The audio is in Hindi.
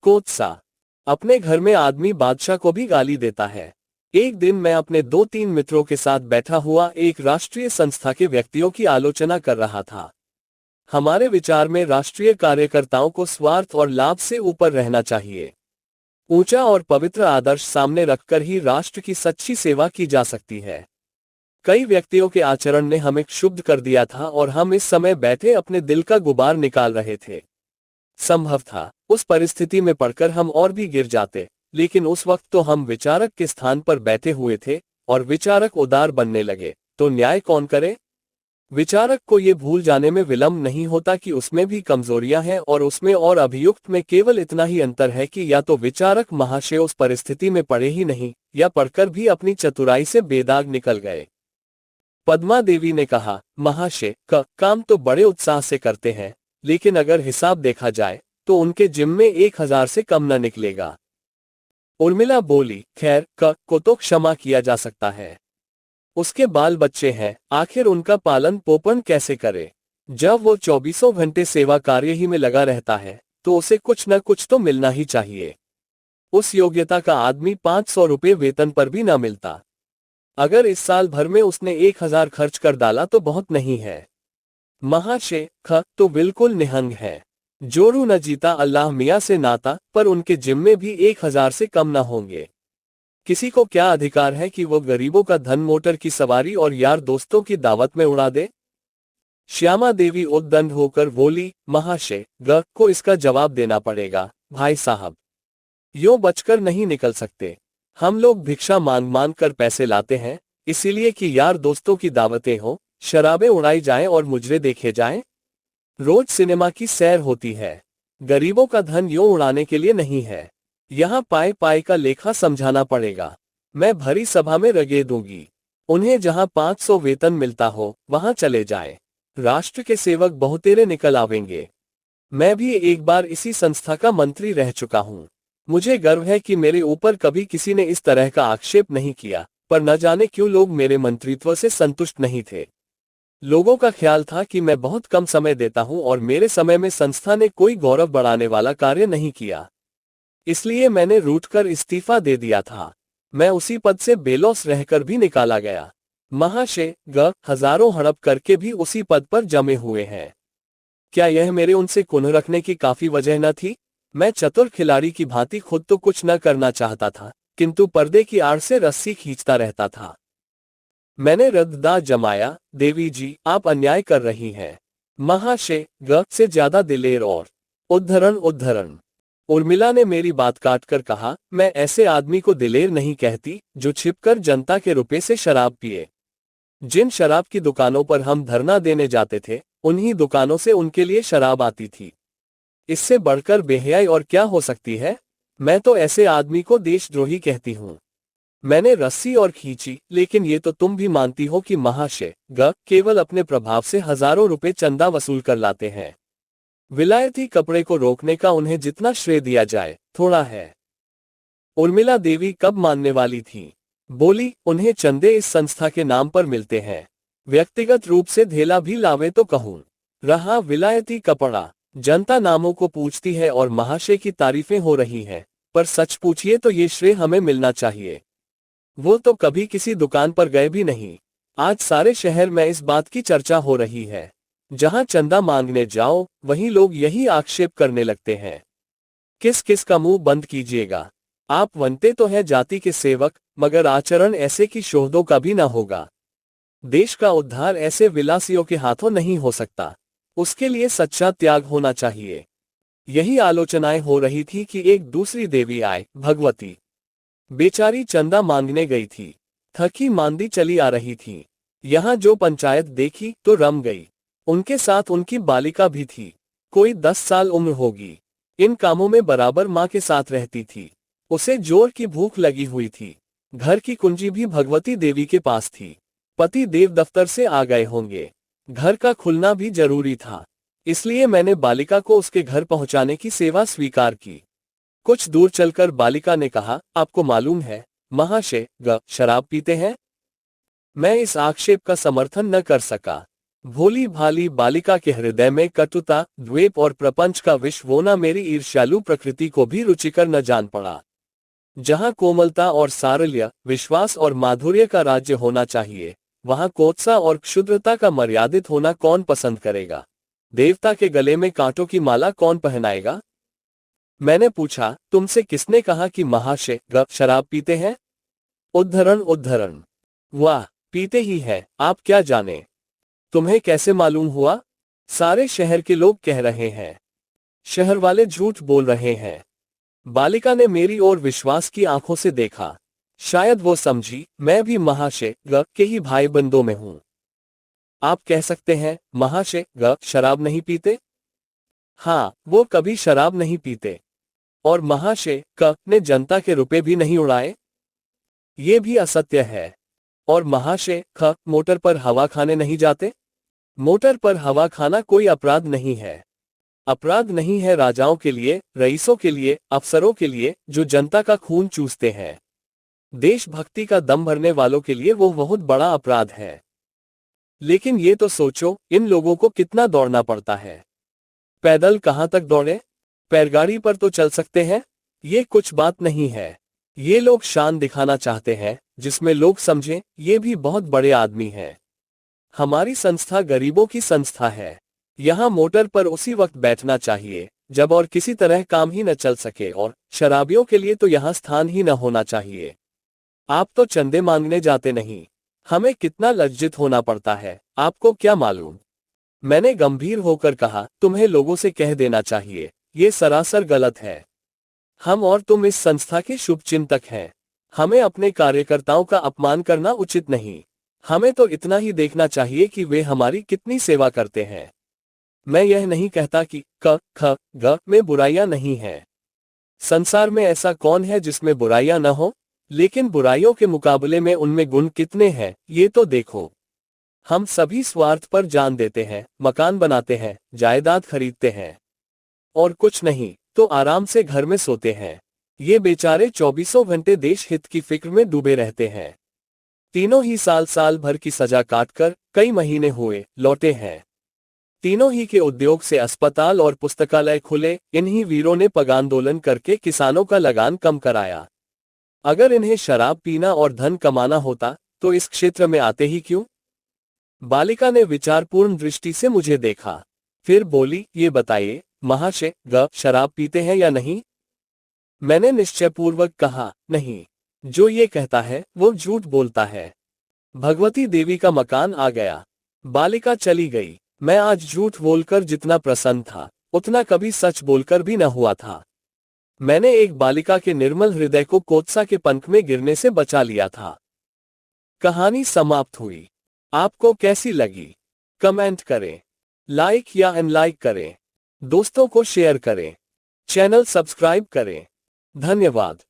कोत्सा। अपने घर में आदमी बादशाह को भी गाली देता है। एक दिन मैं अपने 2-3 मित्रों के साथ बैठा हुआ एक राष्ट्रीय संस्था के व्यक्तियों की आलोचना कर रहा था। हमारे विचार में राष्ट्रीय कार्यकर्ताओं को स्वार्थ और लाभ से ऊपर रहना चाहिए। ऊंचा और पवित्र आदर्श सामने रखकर ही राष्ट्र की सच्ची सेवा की जा सकती है। कई व्यक्तियों के आचरण ने हमें क्षुब्ध कर दिया था और हम इस समय बैठे अपने दिल का गुबार निकाल रहे थे। संभव था उस परिस्थिति में पड़कर हम और भी गिर जाते, लेकिन उस वक्त तो हम विचारक के स्थान पर बैठे हुए थे और विचारक उदार बनने लगे, तो न्याय कौन करे? विचारक को ये भूल जाने में विलंब नहीं होता कि उसमें भी कमजोरियां हैं और उसमें और अभियुक्त में केवल इतना ही अंतर है कि या तो विचारक महाशय उस परिस्थिति में पड़े ही नहीं, या पढ़कर भी अपनी चतुराई से बेदाग निकल गए। पद्मा देवी ने कहा, महाशय का काम तो बड़े उत्साह से करते हैं, लेकिन अगर हिसाब देखा जाए तो उनके जिम में 1000 से कम न निकलेगा। उर्मिला बोली, खैर को तो क्षमा किया जा सकता है। उसके बाल बच्चे हैं, आखिर उनका पालन पोषण कैसे करे? जब वो 24 घंटे सेवा कार्य ही में लगा रहता है तो उसे कुछ न कुछ तो मिलना ही चाहिए। उस योग्यता का आदमी 500 रुपये वेतन पर भी न मिलता। अगर इस साल भर में उसने 1000 खर्च कर डाला तो बहुत नहीं है। महाशय तो बिल्कुल निहंग है। जोरू न जीता अल्लाह मियाँ से नाता, पर उनके जिम में भी 1000 से कम न होंगे। किसी को क्या अधिकार है कि वो गरीबों का धन मोटर की सवारी और यार दोस्तों की दावत में उड़ा दे? श्यामा देवी उद्दंड होकर बोली, महाशय को इसका जवाब देना पड़ेगा भाई साहब। यूं बचकर नहीं निकल सकते। हम लोग भिक्षा मांग मांग कर पैसे लाते हैं, इसीलिए कि यार दोस्तों की दावतें हो, शराबें उड़ाई जाएं और मुजरे देखे जाएं। रोज सिनेमा की सैर होती है। गरीबों का धन यूं उड़ाने के लिए नहीं है। यहाँ पाए पाए का लेखा समझाना पड़ेगा। मैं भरी सभा में रगे दूंगी। उन्हें जहाँ 500 वेतन मिलता हो वहां चले जाएं। राष्ट्र के सेवक बहुतेरे निकल आवेंगे। मैं भी एक बार इसी संस्था का मंत्री रह चुका हूँ। मुझे गर्व है कि मेरे ऊपर कभी किसी ने इस तरह का आक्षेप नहीं किया, पर न जाने क्यों लोग मेरे मंत्रित्व से संतुष्ट नहीं थे। लोगों का ख्याल था कि मैं बहुत कम समय देता हूं और मेरे समय में संस्था ने कोई गौरव बढ़ाने वाला कार्य नहीं किया। इसलिए मैंने रूठकर इस्तीफा दे दिया था। मैं उसी पद से बेलौस रहकर भी निकाला गया। महाशय हजारों हड़प करके भी उसी पद पर जमे हुए हैं। क्या यह मेरे उनसे कुन्ह रखने की काफी वजह न थी? मैं चतुर खिलाड़ी की भांति खुद तो कुछ न करना चाहता था, किंतु पर्दे की आड़ से रस्सी खींचता रहता था। मैंने रद्दा जमाया, देवी जी आप अन्याय कर रही हैं। महाशय से ज्यादा दिलेर और उद्धरण। उर्मिला ने मेरी बात काटकर कहा, मैं ऐसे आदमी को दिलेर नहीं कहती जो छिपकर जनता के रुपए से शराब पिए। जिन शराब की दुकानों पर हम धरना देने जाते थे, उन्हीं दुकानों से उनके लिए शराब आती थी। इससे बढ़कर बेहयाई और क्या हो सकती है? मैं तो ऐसे आदमी को देशद्रोही कहती हूँ। मैंने रस्सी और खींची, लेकिन ये तो तुम भी मानती हो कि महाशय केवल अपने प्रभाव से हजारों रुपए चंदा वसूल कर लाते हैं। विलायती कपड़े को रोकने का उन्हें जितना श्रेय दिया जाए थोड़ा है। उर्मिला देवी कब मानने वाली थी? बोली, उन्हें चंदे इस संस्था के नाम पर मिलते हैं। व्यक्तिगत रूप से धेला भी लावे तो कहूं। रहा विलायती कपड़ा, जनता नामों को पूछती है और महाशय की तारीफें हो रही हैं, पर सच पूछिए तो ये श्रेय हमें मिलना चाहिए। वो तो कभी किसी दुकान पर गए भी नहीं। आज सारे शहर में इस बात की चर्चा हो रही है। जहां चंदा मांगने जाओ वहीं लोग यही आक्षेप करने लगते हैं। किस किस का मुंह बंद कीजिएगा। आप बनते तो है जाति के सेवक, मगर आचरण ऐसे कि शोहदों का भी ना होगा। देश का उद्धार ऐसे विलासियों के हाथों नहीं हो सकता। उसके लिए सच्चा त्याग होना चाहिए। यही आलोचनाएं हो रही थी कि एक दूसरी देवी आए, भगवती। बेचारी चंदा मांगने गई थी। थकी मांदी चली आ रही थी। यहाँ जो पंचायत देखी तो रम गई। उनके साथ उनकी बालिका भी थी, कोई 10 साल उम्र होगी। इन कामों में बराबर माँ के साथ रहती थी। उसे जोर की भूख लगी हुई थी। घर की कुंजी भी भगवती देवी के पास थी। पति देव दफ्तर से आ गए होंगे। घर का खुलना भी जरूरी था, इसलिए मैंने बालिका को उसके घर पहुंचाने की सेवा स्वीकार की। कुछ दूर चलकर बालिका ने कहा, आपको मालूम है महाशय शराब पीते हैं? मैं इस आक्षेप का समर्थन न कर सका। भोली भाली बालिका के हृदय में कटुता, द्वेष और प्रपंच का विष बोना मेरी ईर्ष्यालु प्रकृति को भी रुचिकर न जान पड़ा। जहां कोमलता और सारल्य, विश्वास और माधुर्य का राज्य होना चाहिए, वहां कोत्सा और क्षुद्रता का मर्यादित होना कौन पसंद करेगा? देवता के गले में कांटों की माला कौन पहनाएगा? मैंने पूछा, तुमसे किसने कहा कि महाशय शराब पीते हैं? उद्धरण। वाह, पीते ही है, आप क्या जाने? तुम्हें कैसे मालूम हुआ? सारे शहर के लोग कह रहे हैं। शहर वाले झूठ बोल रहे हैं। बालिका ने मेरी ओर विश्वास की आंखों से देखा। शायद वो समझी मैं भी महाशय के ही भाई बंदों में हूं। आप कह सकते हैं, महाशय शराब नहीं पीते? हाँ, वो कभी शराब नहीं पीते। और महाशय ने जनता के रुपए भी नहीं उड़ाए? ये भी असत्य है। और महाशय मोटर पर हवा खाने नहीं जाते? मोटर पर हवा खाना कोई अपराध नहीं है। अपराध नहीं है राजाओं के लिए, रईसों के लिए, अफसरों के लिए, जो जनता का खून चूसते हैं। देशभक्ति का दम भरने वालों के लिए वो बहुत बड़ा अपराध है। लेकिन ये तो सोचो, इन लोगों को कितना दौड़ना पड़ता है। पैदल कहां तक दौड़े? बैलगाड़ी पर तो चल सकते हैं। ये कुछ बात नहीं है। ये लोग शान दिखाना चाहते हैं, जिसमें लोग समझें ये भी बहुत बड़े आदमी हैं। हमारी संस्था गरीबों की संस्था है। यहाँ मोटर पर उसी वक्त बैठना चाहिए जब और किसी तरह काम ही न चल सके, और शराबियों के लिए तो यहाँ स्थान ही न होना चाहिए। आप तो चंदे मांगने जाते नहीं। हमें कितना लज्जित होना पड़ता है, आपको क्या मालूम? मैंने गंभीर होकर कहा, तुम्हें लोगों से कह देना चाहिए, ये सरासर गलत है। हम और तुम इस संस्था के शुभचिंतक हैं। हमें अपने कार्यकर्ताओं का अपमान करना उचित नहीं। हमें तो इतना ही देखना चाहिए कि वे हमारी कितनी सेवा करते हैं। मैं यह नहीं कहता कि ग में बुराइयां नहीं हैं। संसार में ऐसा कौन है जिसमें बुराइयां न हो? लेकिन बुराइयों के मुकाबले में उनमें गुण कितने हैं, ये तो देखो। हम सभी स्वार्थ पर जान देते हैं, मकान बनाते हैं, जायदाद खरीदते हैं, और कुछ नहीं तो आराम से घर में सोते हैं। ये बेचारे 24 घंटे देश हित की फिक्र में डूबे रहते हैं। तीनों ही साल भर की सजा काटकर कई महीने हुए लौटे हैं। तीनों ही के उद्योग से अस्पताल और पुस्तकालय खुले। इन्हीं वीरों ने पगांदोलन करके किसानों का लगान कम कराया। अगर इन्हें शराब पीना और धन कमाना होता तो इस क्षेत्र में आते ही क्यों? बालिका ने विचारपूर्ण दृष्टि से मुझे देखा, फिर बोली, ये बताइए महाशय शराब पीते हैं या नहीं? मैंने निश्चयपूर्वक कहा, नहीं। जो ये कहता है वो झूठ बोलता है। भगवती देवी का मकान आ गया। बालिका चली गई। मैं आज झूठ बोलकर जितना प्रसन्न था, उतना कभी सच बोलकर भी न हुआ था। मैंने एक बालिका के निर्मल हृदय को कोत्सा के पंख में गिरने से बचा लिया था। कहानी समाप्त हुई। आपको कैसी लगी? कमेंट करें, लाइक या अनलाइक करें, दोस्तों को शेयर करें, चैनल सब्सक्राइब करें। धन्यवाद।